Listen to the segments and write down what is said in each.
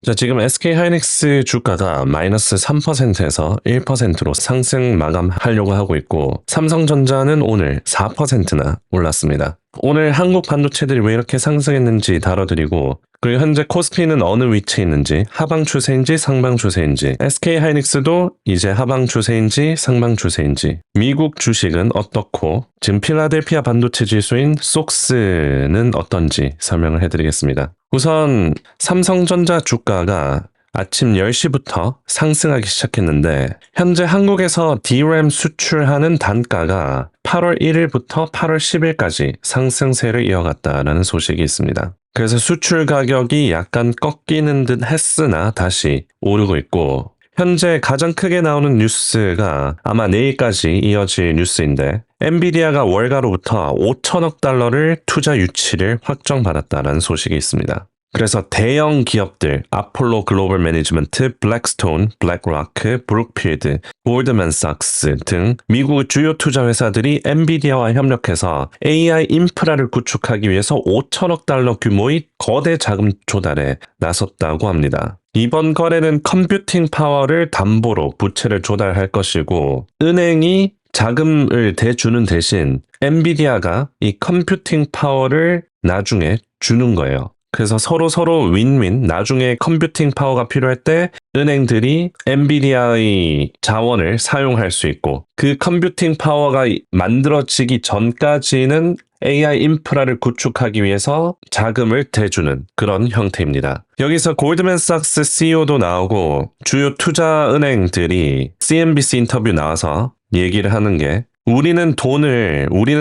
자, 지금 SK하이닉스 주가가 마이너스 3%에서 1%로 상승 마감하려고 하고 있고, 삼성전자는 오늘 4%나 올랐습니다. 오늘 한국 반도체들이 왜 이렇게 상승했는지 다뤄드리고, 그리고 현재 코스피는 어느 위치에 있는지, 하방 추세인지 상방 추세인지, SK하이닉스도 이제 하방 추세인지 상방 추세인지, 미국 주식은 어떻고, 지금 필라델피아 반도체 지수인 속스는 어떤지 설명을 해드리겠습니다. 우선 삼성전자 주가가 아침 10시부터 상승하기 시작했는데, 현재 한국에서 DRAM 수출하는 단가가 8월 1일부터 8월 10일까지 상승세를 이어갔다라는 소식이 있습니다. 그래서 수출 가격이 약간 꺾이는 듯 했으나 다시 오르고 있고, 현재 가장 크게 나오는 뉴스가 아마 내일까지 이어질 뉴스인데, 엔비디아가 월가로부터 5천억 달러를 투자 유치를 확정받았다는 소식이 있습니다. 그래서 대형 기업들, 아폴로 글로벌 매니지먼트, 블랙스톤, 블랙로크, 브룩필드, 골드맨삭스 등 미국 주요 투자 회사들이 엔비디아와 협력해서 AI 인프라를 구축하기 위해서 5천억 달러 규모의 거대 자금 조달에 나섰다고 합니다. 이번 거래는 컴퓨팅 파워를 담보로 부채를 조달할 것이고, 은행이 자금을 대주는 대신 엔비디아가 이 컴퓨팅 파워를 나중에 주는 거예요. 그래서 서로 윈윈, 나중에 컴퓨팅 파워가 필요할 때 은행들이 엔비디아의 자원을 사용할 수 있고, 그 컴퓨팅 파워가 만들어지기 전까지는 AI 인프라를 구축하기 위해서 자금을 대주는 그런 형태입니다. 여기서 골드맨삭스 CEO도 나오고 주요 투자 은행들이 CNBC 인터뷰 나와서 얘기를 하는 게, 우리는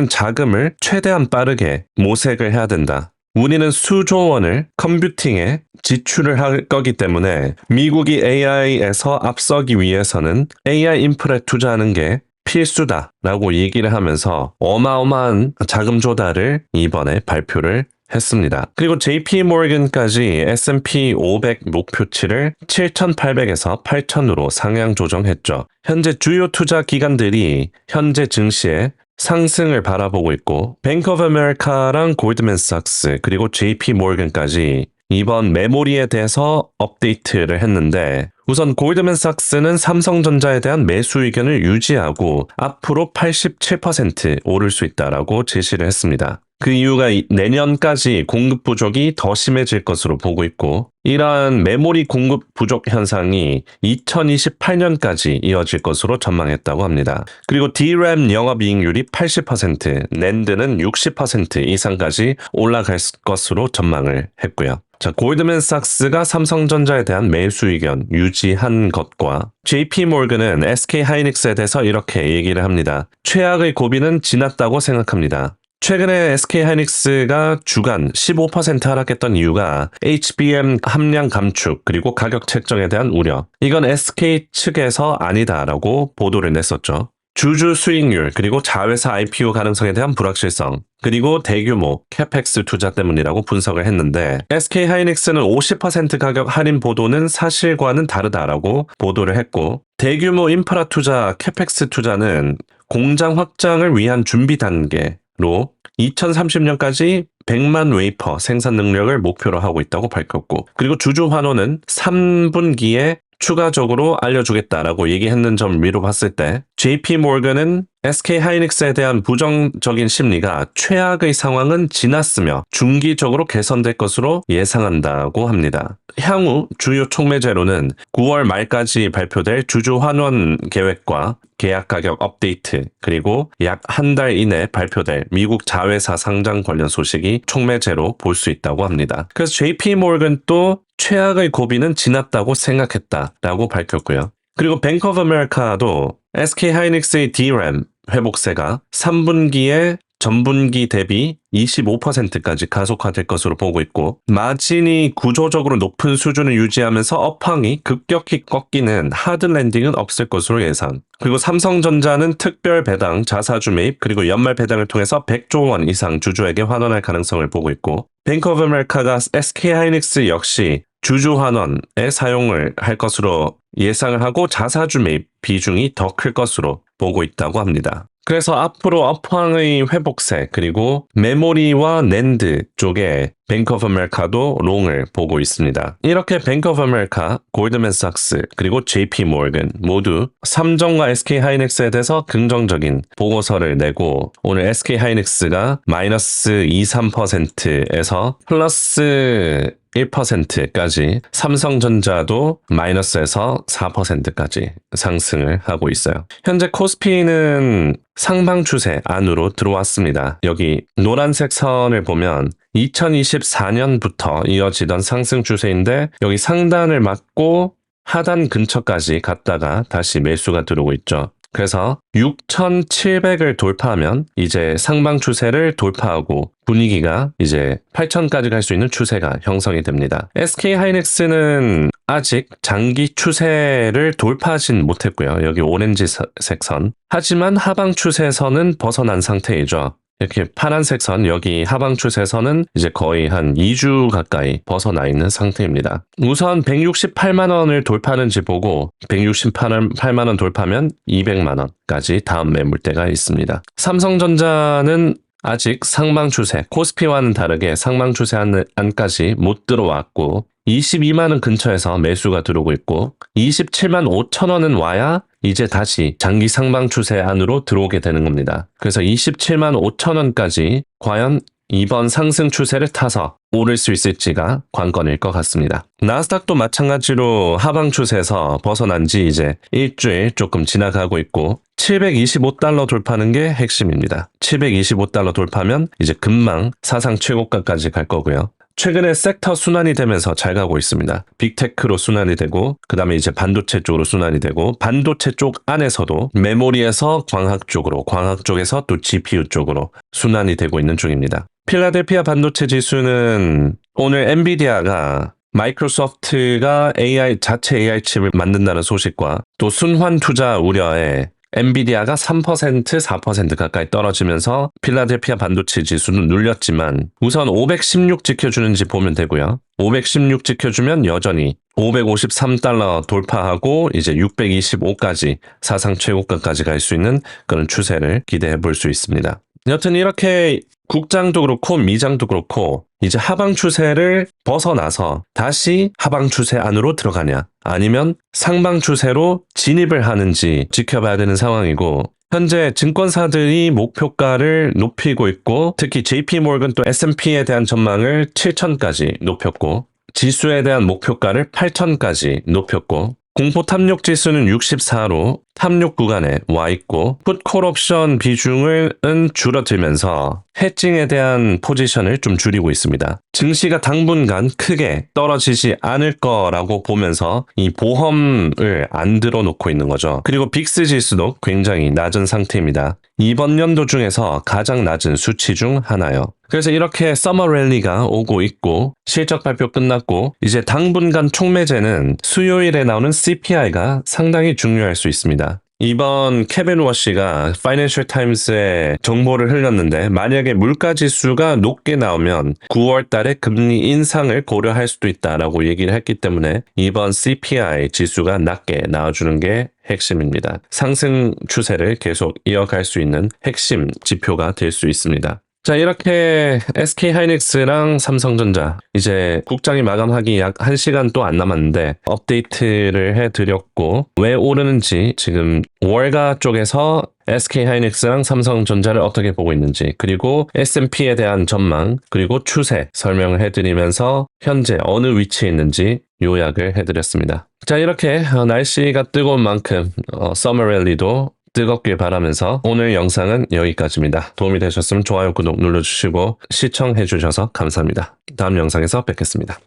자금을 최대한 빠르게 모색을 해야 된다. 우리는 수조 원을 컴퓨팅에 지출을 할 거기 때문에 미국이 AI에서 앞서기 위해서는 AI 인프라에 투자하는 게 필수다라고 얘기를 하면서 어마어마한 자금 조달을 이번에 발표를 했습니다. 그리고 JP 모건까지 S&P 500 목표치를 7,800에서 8,000으로 상향 조정했죠. 현재 주요 투자 기관들이 현재 증시에 상승을 바라보고 있고, 뱅크 오브 아메리카랑 골드맨삭스 그리고 JP 모건까지 이번 메모리에 대해서 업데이트를 했는데, 우선 골드맨삭스는 삼성전자에 대한 매수 의견을 유지하고 앞으로 87% 오를 수 있다라고 제시를 했습니다. 그 이유가 내년까지 공급 부족이 더 심해질 것으로 보고 있고, 이러한 메모리 공급 부족 현상이 2028년까지 이어질 것으로 전망했다고 합니다. 그리고 DRAM 영업이익률이 80%, 낸드는 60% 이상까지 올라갈 것으로 전망을 했고요. 자, 골드맨삭스가 삼성전자에 대한 매수 의견 유지한 것과 JP 모건은 SK하이닉스에 대해서 이렇게 얘기를 합니다. 최악의 고비는 지났다고 생각합니다. 최근에 SK하이닉스가 주간 15% 하락했던 이유가 HBM 함량 감축 그리고 가격 책정에 대한 우려, 이건 SK 측에서 아니다라고 보도를 냈었죠. 주주 수익률 그리고 자회사 IPO 가능성에 대한 불확실성, 그리고 대규모 캐펙스 투자 때문이라고 분석을 했는데, SK하이닉스는 50% 가격 할인 보도는 사실과는 다르다라고 보도를 했고, 대규모 인프라 투자, 캐펙스 투자는 공장 확장을 위한 준비 단계로 2030년까지 100만 웨이퍼 생산 능력을 목표로 하고 있다고 밝혔고, 그리고 주주 환원은 3분기에 추가적으로 알려주겠다라고 얘기했는 점 위로 봤을 때, JP 모건은 SK하이닉스에 대한 부정적인 심리가 최악의 상황은 지났으며 중기적으로 개선될 것으로 예상한다고 합니다. 향후 주요 촉매제로는 9월 말까지 발표될 주주 환원 계획과 계약 가격 업데이트, 그리고 약 한 달 이내 발표될 미국 자회사 상장 관련 소식이 촉매제로 볼 수 있다고 합니다. 그래서 JP 모건도 최악의 고비는 지났다고 생각했다라고 밝혔고요. 그리고 뱅크 오브 아메리카도 SK하이닉스의 DRAM 회복세가 3분기에 전분기 대비 25%까지 가속화될 것으로 보고 있고, 마진이 구조적으로 높은 수준을 유지하면서 업황이 급격히 꺾이는 하드 랜딩은 없을 것으로 예상. 그리고 삼성전자는 특별 배당, 자사주 매입, 그리고 연말 배당을 통해서 100조 원 이상 주주에게 환원할 가능성을 보고 있고, 뱅크 오브 아메리카가 SK하이닉스 역시 주주 환원에 사용을 할 것으로 예상을 하고, 자사주 매입 비중이 더 클 것으로 보고 있다고 합니다. 그래서 앞으로 업황의 회복세, 그리고 메모리와 낸드 쪽에 뱅크 오브 아메리카도 롱을 보고 있습니다. 이렇게 뱅크 오브 아메리카, 골드맨삭스, 그리고 JP 모건 모두 삼성과 SK 하이닉스에 대해서 긍정적인 보고서를 내고 오늘 SK 하이닉스가 마이너스 2, 3%에서 플러스 1%까지, 삼성전자도 마이너스에서 4%까지 상승을 하고 있어요. 현재 코스피는 상방 추세 안으로 들어왔습니다. 여기 노란색 선을 보면 2024년부터 이어지던 상승 추세인데 여기 상단을 맞고 하단 근처까지 갔다가 다시 매수가 들어오고 있죠. 그래서 6,700을 돌파하면 이제 상방 추세를 돌파하고 분위기가 이제 8,000까지 갈 수 있는 추세가 형성이 됩니다. SK 하이닉스는 아직 장기 추세를 돌파하진 못했고요. 여기 오렌지색 선. 하지만 하방 추세선은 벗어난 상태이죠. 이렇게 파란색 선, 여기 하방 추세선은 이제 거의 한 2주 가까이 벗어나 있는 상태입니다. 우선 168만 원을 돌파하는지 보고 168만 원 돌파하면 200만 원까지 다음 매물대가 있습니다. 삼성전자는 아직 상방 추세, 코스피와는 다르게 상방 추세 안까지 못 들어왔고 22만 원 근처에서 매수가 들어오고 있고 27만 5천 원은 와야 이제 다시 장기 상방 추세 안으로 들어오게 되는 겁니다. 그래서 27만 5천 원까지 과연 이번 상승 추세를 타서 오를 수 있을지가 관건일 것 같습니다. 나스닥도 마찬가지로 하방 추세에서 벗어난 지 이제 일주일 조금 지나가고 있고 725달러 돌파하는 게 핵심입니다. 725달러 돌파하면 이제 금방 사상 최고가까지 갈 거고요. 최근에 섹터 순환이 되면서 잘 가고 있습니다. 빅테크로 순환이 되고 그 다음에 이제 반도체 쪽으로 순환이 되고 반도체 쪽 안에서도 메모리에서 광학 쪽으로, 광학 쪽에서 또 GPU 쪽으로 순환이 되고 있는 중입니다. 필라델피아 반도체 지수는 오늘 엔비디아가 마이크로소프트가 자체 AI 칩을 만든다는 소식과 또 순환 투자 우려에 엔비디아가 3%, 4% 가까이 떨어지면서 필라델피아 반도체 지수는 눌렸지만 우선 516 지켜주는지 보면 되고요. 516 지켜주면 여전히 553달러 돌파하고 이제 625까지 사상 최고가까지 갈 수 있는 그런 추세를 기대해 볼 수 있습니다. 여튼 이렇게 국장도 그렇고 미장도 그렇고 이제 하방 추세를 벗어나서 다시 하방 추세 안으로 들어가냐 아니면 상방 추세로 진입을 하는지 지켜봐야 되는 상황이고 현재 증권사들이 목표가를 높이고 있고 특히 JP 모건 또 S&P에 대한 전망을 7,000까지 높였고 지수에 대한 목표가를 8,000까지 높였고 공포 탐욕 지수는 64로 탐욕 구간에 와 있고 풋콜 옵션 비중은 줄어들면서 해칭에 대한 포지션을 좀 줄이고 있습니다. 증시가 당분간 크게 떨어지지 않을 거라고 보면서 이 보험을 안 들어놓고 있는 거죠. 그리고 빅스 지수도 굉장히 낮은 상태입니다. 이번 연도 중에서 가장 낮은 수치 중 하나요. 그래서 이렇게 서머 랠리가 오고 있고 실적 발표 끝났고 이제 당분간 촉매제는 수요일에 나오는 CPI가 상당히 중요할 수 있습니다. 이번 케빈 워시가 파이낸셜 타임스에 정보를 흘렸는데 만약에 물가지수가 높게 나오면 9월 달에 금리 인상을 고려할 수도 있다라고 얘기를 했기 때문에 이번 CPI 지수가 낮게 나와주는 게 핵심입니다. 상승 추세를 계속 이어갈 수 있는 핵심 지표가 될 수 있습니다. 자, 이렇게 SK 하이닉스랑 삼성전자 이제 국장이 마감하기 약 1시간 또 안 남았는데 업데이트를 해드렸고 왜 오르는지 지금 월가 쪽에서 SK 하이닉스랑 삼성전자를 어떻게 보고 있는지 그리고 S&P에 대한 전망 그리고 추세 설명을 해드리면서 현재 어느 위치에 있는지 요약을 해드렸습니다. 자, 이렇게 날씨가 뜨거운 만큼 서머 랠리도 뜨겁길 바라면서 오늘 영상은 여기까지입니다. 도움이 되셨으면 좋아요, 구독 눌러주시고 시청해주셔서 감사합니다. 다음 영상에서 뵙겠습니다.